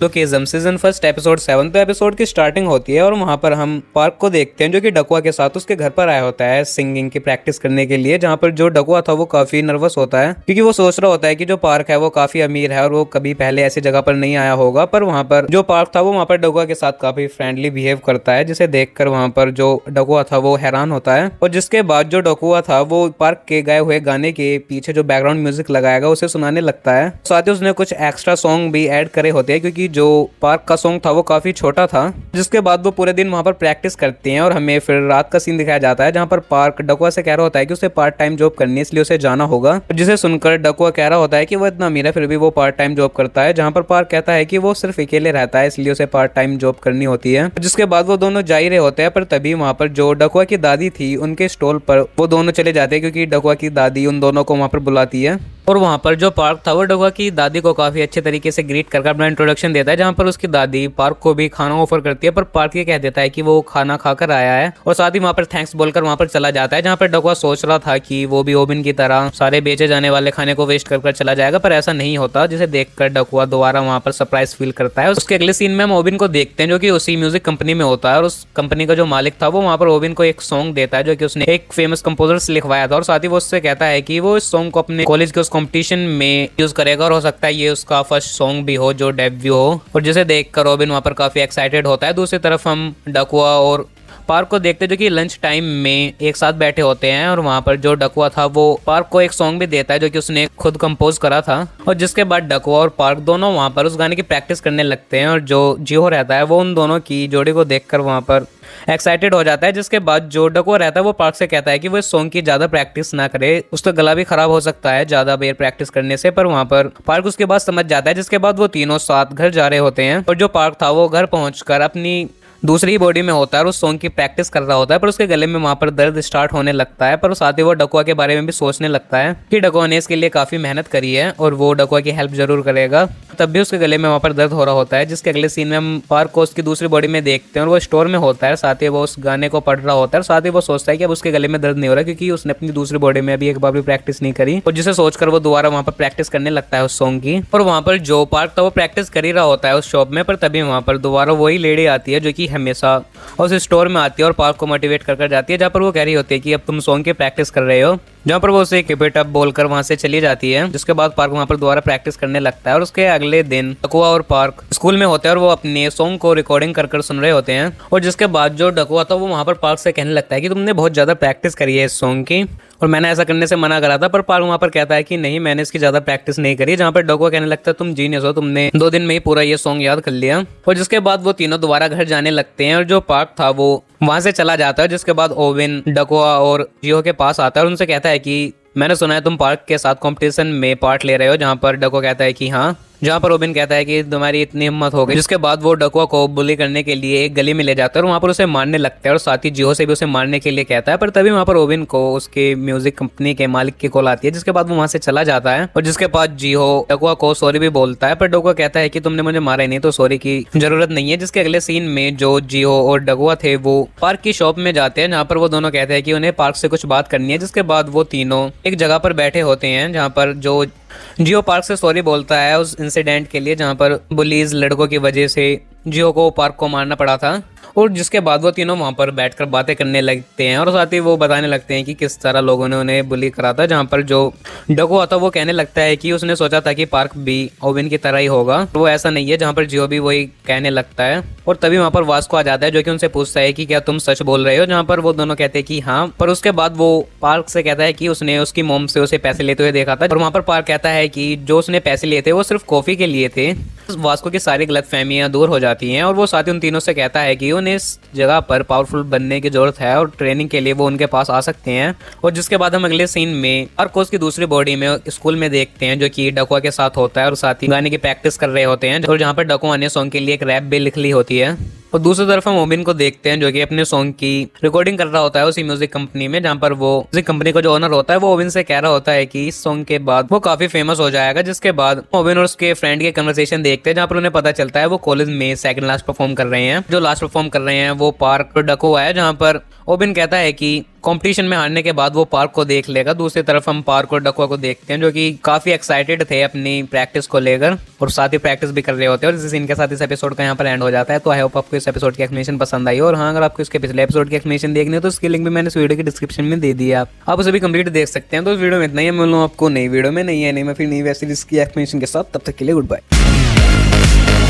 लोकेजम season first episode 7। तो episode की starting होती है और वहाँ पर हम पार्क को देखते हैं जो कि डकुआ के साथ उसके घर पर आया होता है सिंगिंग की प्रैक्टिस करने के लिए। जहाँ पर जो डकुआ था वो काफी नर्वस होता है क्योंकि वो सोच रहा होता है कि जो पार्क है वो काफी अमीर है और वो कभी पहले ऐसी जगह पर नहीं आया होगा। पर वहाँ पर जो पार्क था वो वहाँ पर डकुआ के साथ काफी फ्रेंडली बिहेव करता है, जिसे देखकर वहाँ पर जो डकुआ था वो हैरान होता है। और जिसके बाद जो डकुआ था वो पार्क के गाए हुए गाने के पीछे जो बैकग्राउंड म्यूजिक लगाएगा उसे सुनाने लगता है। साथ ही उसने कुछ एक्स्ट्रा सॉन्ग भी ऐड करे होते हैं क्योंकि जो पार्क का सॉन्ग था वो काफी छोटा था। जिसके बाद वो पूरे दिन वहां पर प्रैक्टिस करते हैं और हमें फिर रात का सीन दिखाया जाता है जहां पर पार्क डकुआ से कह रहा होता है कि उसे पार्ट टाइम जॉब करनी है, इसलिए उसे जाना होगा। जिसे सुनकर डकुआ कह रहा होता है कि वो इतना अमीर है फिर भी वो पार्ट टाइम जॉब करता है। जहां पर पार्क कहता है कि वो सिर्फ अकेले रहता है इसलिए उसे पार्ट टाइम जॉब करनी होती है। जिसके बाद वो दोनों जा ही रहे होते हैं, पर तभी वहां पर जो डकुआ की दादी थी उनके स्टॉल पर वो दोनों चले जाते हैं क्योंकि डकुआ की दादी उन दोनों को वहां पर बुलाती है। और वहां पर जो पार्क था वो डकुआ की दादी को काफी अच्छे तरीके से ग्रीट कर अपना इंट्रोडक्शन देता है, जहां पर उसकी दादी पार्क को भी खाना ऑफर करती है। पर पार्क ये कह देता है कि वो खाना खाकर आया है और साथ ही वहां पर थैंक्स बोलकर वहां पर चला जाता है। जहां पर डकुआ सोच रहा था कि वो भी ओबिन की तरह सारे बेचे जाने वाले खाने को वेस्ट कर चला जाएगा, पर ऐसा नहीं होता। जिसे देखकर डकुआ दोबारा वहां पर सरप्राइज फील करता है। उसके अगले सीन में हम ओबिन को देखते हैं जो कि उसी म्यूजिक कंपनी में होता है और उस कंपनी का जो मालिक था वो वहां पर ओबिन को एक सॉन्ग देता है जो कि उसने एक फेमस कंपोजर से लिखवाया था। और साथ ही वो उससे कहता है कि वो इस सॉन्ग को अपने कॉलेज के उस कॉम्पिटिशन में यूज करेगा और हो सकता है ये उसका फर्स्ट सॉन्ग भी हो जो डेब्यू हो। और जिसे देखकर रॉबिन वहां पर काफी एक्साइटेड होता है। दूसरी तरफ हम डकुआ और पार्क को देखते जो कि लंच टाइम में एक साथ बैठे होते हैं और वहां पर जो डकुआ था वो पार्क को एक सॉन्ग भी देता है जो कि उसने खुद कंपोज करा था। और जिसके बाद डकुआ और पार्क दोनों वहां पर उस गाने की प्रैक्टिस करने लगते हैं और जो जियो रहता है वो उन दोनों की जोड़ी को देखकर वहां पर एक्साइटेड हो जाता है। जिसके बाद जो डकुआ रहता है वो पार्क से कहता है कि वो इस सॉन्ग की ज्यादा प्रैक्टिस ना करे, उसका गला भी खराब हो सकता है ज्यादा देर प्रैक्टिस करने से। पर वहां पर पार्क उसके बाद समझ जाता है। जिसके बाद वो तीनों साथ घर जा रहे होते हैं और जो पार्क था वो घर पहुंचकर अपनी दूसरी बॉडी में होता है और उस सॉन्ग की प्रैक्टिस कर रहा होता है। पर उसके गले में वहां पर दर्द स्टार्ट होने लगता है। पर साथ ही वो डकुआ के बारे में भी सोचने लगता है कि डकुआ ने इसके लिए काफी मेहनत करी है और वो डकुआ की हेल्प जरूर करेगा। तब भी उसके गले में वहां पर दर्द हो रहा होता है। जिसके अगले सीन में हम पार्क को उसकी दूसरी बॉडी में देखते हैं और वो स्टोर में होता है। साथ ही वो उस गाने को पढ़ रहा होता है। साथ ही वो सोचता है कि अब उसके गले में दर्द नहीं हो रहा क्योंकि उसने अपनी दूसरी बॉडी में अभी एक बार भी प्रैक्टिस नहीं करी। और जिसे सोचकर वो दोबारा वहां पर प्रैक्टिस करने लगता है उस सॉन्ग की। और वहां पर जो पार्क था वो प्रैक्टिस कर ही रहा होता है उस शॉप में। पर तभी वहां पर दोबारा वही लेडी आती है जो कि हमेशा उस स्टोर में आती है और पार्क को मोटिवेट कर जाती है। जहाँ पर वो कह रही होती है कि अब तुम सॉन्ग की प्रैक्टिस कर रहे हो। जहाँ पर वो उसे कीप इट अप बोलकर वहां से चली जाती है। जिसके बाद पार्क वहां पर दोबारा प्रैक्टिस करने लगता है और उसके अगले दिन डकुआ और पार्क स्कूल में होते हैं और वो अपने सॉन्ग को रिकॉर्डिंग कर सुन रहे होते हैं। और जिसके बाद जो डकुआ था वो वहां पर पार्क से कहने लगता है कि तुमने बहुत ज्यादा प्रैक्टिस करी है इस सॉन्ग की और मैंने ऐसा करने से मना करा था। पर पार्क वहां पर कहता है कि नहीं, मैंने इसकी ज्यादा प्रैक्टिस नहीं करी। जहाँ पर डकुआ कहने लगता है तुम जीनियस हो, तुमने 2 दिन में ही पूरा ये सॉन्ग याद कर लिया। और जिसके बाद वो तीनों दोबारा घर जाने लगते हैं और जो पार्क था वो वहां से चला जाता है। जिसके बाद ओविन डकुआ और जियो के पास आता है और उनसे कहता है कि मैंने सुना है तुम पार्क के साथ कंपटीशन में पार्ट ले रहे हो। जहाँ पर डकुआ कहता है कि हाँ। जहाँ पर ओबिन कहता है कि तुम्हारी इतनी हिम्मत हो गई। जिसके बाद वो डकुआ को बुली करने के लिए एक गली में ले जाता है और वहाँ पर उसे मारने लगता है और साथ ही जियो से भी उसे मारने के लिए कहता है। पर तभी वहाँ पर ओबिन को उसके म्यूजिक कंपनी के मालिक की कॉल आती है। जिसके बाद वो वहाँ से चला जाता है और जिसके बाद जियो डकुआ को सॉरी भी बोलता है। पर डकुआ कहता है कि तुमने मुझे मारा ही नहीं तो सॉरी की जरूरत नहीं है। जिसके अगले सीन में जो जियो और डकुआ थे वो पार्क की शॉप में जाते हैं जहाँ पर वो दोनों कहते हैं कि उन्हें पार्क से कुछ बात करनी है। जिसके बाद वो तीनों एक जगह पर बैठे होते हैं जहाँ पर जो जियो पार्क से सॉरी बोलता है उस इंसिडेंट के लिए जहाँ पर बुलीज लड़कों की वजह से जियो को पार्क को मारना पड़ा था। और जिसके बाद वो तीनों वहां पर बैठकर बातें करने लगते हैं और साथ ही वो बताने लगते हैं कि किस तरह लोगों ने उन्हें बुली करा था। जहाँ पर जो डकुआ था वो कहने लगता है कि उसने सोचा था कि पार्क भी ओविन की तरह ही होगा, वो ऐसा नहीं है। जहाँ पर जियो भी वही कहने लगता है और तभी वहां पर वास्को आ जाता है जो कि उनसे पूछता है कि क्या तुम सच बोल रहे हो। जहाँ पर वो दोनों कहते हैं कि हाँ। पर उसके बाद वो पार्क से कहता है कि उसने उसकी मोम से उसे पैसे लेते हुए देखा था और वहां पर पार्क कहता है कि जो उसने पैसे लिए थे वो सिर्फ कॉफी के लिए थे। वास्को की सारी गलतफहमियां दूर हो जाती हैं और वो साथ ही उन तीनों से कहता है कि उन्हें इस जगह पर पावरफुल बनने की जरूरत है और ट्रेनिंग के लिए वो उनके पास आ सकते हैं। और जिसके बाद हम अगले सीन में पार्क की दूसरी बॉडी में स्कूल में देखते हैं जो कि डकुआ के साथ होता है और साथ ही गाने की प्रैक्टिस कर रहे होते हैं और जहाँ पर डकुआ ने सॉन्ग के लिए एक रैप भी लिख ली होती है। और दूसरी तरफ हम ओबिन को देखते हैं जो कि अपने सॉन्ग की रिकॉर्डिंग कर रहा होता है उसी म्यूजिक कंपनी में। जहाँ पर वो म्यूजिक कंपनी का जो ओनर होता है वो ओबिन से कह रहा होता है कि इस सॉन्ग के बाद वो काफी फेमस हो जाएगा। जिसके बाद ओबिन और उसके फ्रेंड के कन्वर्सेशन देखते हैं जहाँ पर उन्हें पता चलता है वो कॉलेज में सेकंड लास्ट परफॉर्म कर रहे हैं। जो लास्ट परफॉर्म कर रहे हैं वो पार्क डकुआ है। जहाँ पर ओबिन कहता है कि कंपटीशन में हारने के बाद वो पार्क को देख लेगा। दूसरी तरफ हम पार्क और डकवा को देखते हैं जो कि काफी एक्साइटेड थे अपनी प्रैक्टिस को लेकर और साथ ही प्रैक्टिस भी कर रहे होते हैं। और इस सीन के साथ इस एपिसोड का यहाँ पर एंड हो जाता है। तो आई होप आपको इस एपिसोड की एक्सप्लेनेशन पसंद आई। और हाँ, अगर आपको इसके पिछले एपिसोड की एक्सप्लेनेशन देखनी हो तो उसकी लिंक भी मैंने इस वीडियो की डिस्क्रिप्शन में दे दिया, आप उसे भी कंप्लीट देख सकते हैं। तो इस वीडियो में इतना ही, मैं मिलूँ आपको नई वीडियो में, नहीं है नहीं मैं फिर नई वेब सीरीज की एक्सप्लेनेशन के साथ। तब तक के लिए गुड बाय।